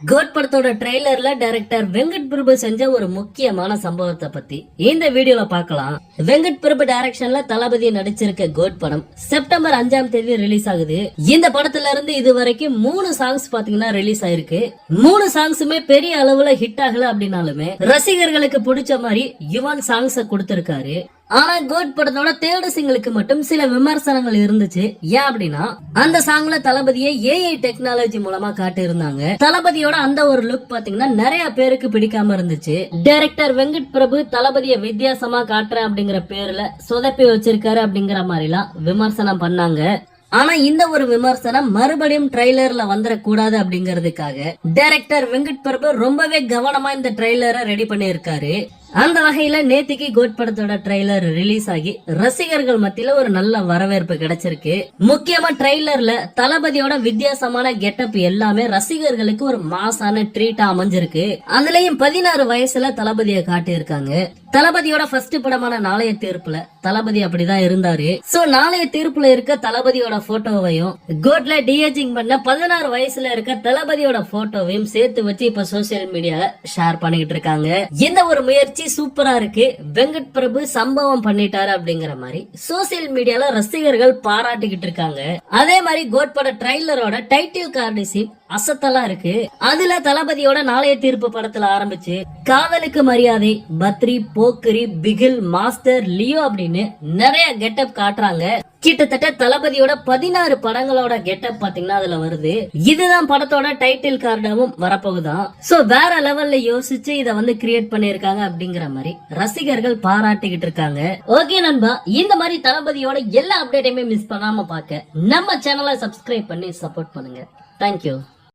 Code படத்தோட ட்ரெய்லர்ல director Venkat Prabhu செஞ்ச ஒரு முக்கியமான சம்பவத்தை பத்தி இந்த வீடியோல பார்க்கலாம். வெங்கட் பிரபு டைரக்ஷன்ல தளபதி நடிச்சிருக்க கோட் படம் செப்டம்பர் 5ஆம் தேதி ரிலீஸ் ஆகுது. இந்த படத்துல இருந்து இது வரைக்கும் 3 சாங்ஸ் பாத்தீங்கன்னா ரிலீஸ் ஆயிருக்கு. 3 சாங்ஸுமே பெரிய அளவுல ஹிட் ஆகல அப்படின்னாலுமே ரசிகர்களுக்கு பிடிச்ச மாதிரி யுவன் சாங்ஸ கொடுத்திருக்காரு. ஆனா கோட் படத்தோட தேர்ட் சிங்கிளுக்கு மட்டும் சில விமர்சனங்கள் இருந்துச்சு. ஏன் அப்படின்னா அந்த சாங்ல தளபதியை ஏஐ டெக்னாலஜி மூலமா காட்டி இருந்தாங்க. தளபதியோட அந்த ஒரு லுக் பாத்தீங்கன்னா நிறைய பேருக்கு பிடிக்காம இருந்துச்சு. டைரக்டர் வெங்கட் பிரபு தளபதியை வித்தியாசமா காட்டுறேன் அப்படிங்கிற பேர்ல சொதப்பி வச்சிருக்காரு அப்படிங்கிற மாதிரி எல்லாம் விமர்சனம் பண்ணாங்க. ஆனா இந்த ஒரு விமர்சனம் மறுபடியும் ட்ரெய்லர்ல வந்துடக்கூடாது அப்படிங்கறதுக்காக டைரக்டர் வெங்கட் பிரபு ரொம்பவே கவனமா இந்த ட்ரெய்லரை ரெடி பண்ணிருக்காரு. அந்த வகையில நேத்திக்கு கோட் படத்தோட ட்ரெய்லர் ரிலீஸ் ஆகி ரசிகர்கள் மத்தியில ஒரு நல்ல வரவேற்பு கிடைச்சிருக்கு. முக்கியமா ட்ரெய்லர்ல தளபதியோட வித்தியாசமான கெட்டப் எல்லாமே ரசிகர்களுக்கு ஒரு மாசான ட்ரீட்டா அமைஞ்சிருக்கு. அதுலயும் 16 வயசுல தளபதியை காட்டியிருக்காங்க. தளபதியோட ஃபர்ஸ்ட் படமான நாளைய தீர்ப்புல தளபதி அப்படிதான் இருந்தாரு. சோ நாளைய தீர்ப்புல இருக்க தளபதியோட போட்டோவையும் கோட்ல டிஏஜிங் பண்ண 16 வயசுல இருக்க தளபதியோட போட்டோவையும் சேர்த்து வச்சு இப்ப சோசியல் மீடியால ஷேர் பண்ணிட்டு இருக்காங்க. இந்த ஒரு முயற்சி சூப்பரா இருக்கு. வெங்கட் பிரபு சம்பவம் பண்ணிட்டாரு அப்படிங்கிற மாதிரி சோசியல் மீடியால ரசிகர்கள் பாராட்டிக்கிட்டு இருக்காங்க. அதே மாதிரி கோட் பட ட்ரெய்லரோட டைட்டில் கார்டு சீன் அசத்தலா இருக்கு. அதுல தளபதியோட நாளைய தீர்ப்பு படத்துல ஆரம்பிச்சு காதலுக்கு மரியாதை, பத்ரி, போக்கிரி, பிகில், மாஸ்டர், லியோ அப்படின்னு நிறைய கெட்டப் காட்டுறாங்க. கிட்டத்தட்ட தளபதியோட 16 படங்களோட கெட்டப் பாத்தீங்கன்னா அதுல வருது. இதுதான் படத்தோட டைட்டில் கார்டாவும் வரப்போகுதான். சோ வேற லெவல்ல யோசிச்சு இத கிரியேட் பண்ணிருக்காங்க அப்படிங்கிற மாதிரி ரசிகர்கள் பாராட்டிக்கிட்டு இருக்காங்க. ஓகே நண்பா, இந்த மாதிரி தளபதியோட எல்லா அப்டேட்டையுமே மிஸ் பண்ணாம பாக்க நம்ம சேனலை சப்ஸ்கிரைப் பண்ணி சப்போர்ட் பண்ணுங்க. தேங்க்யூ.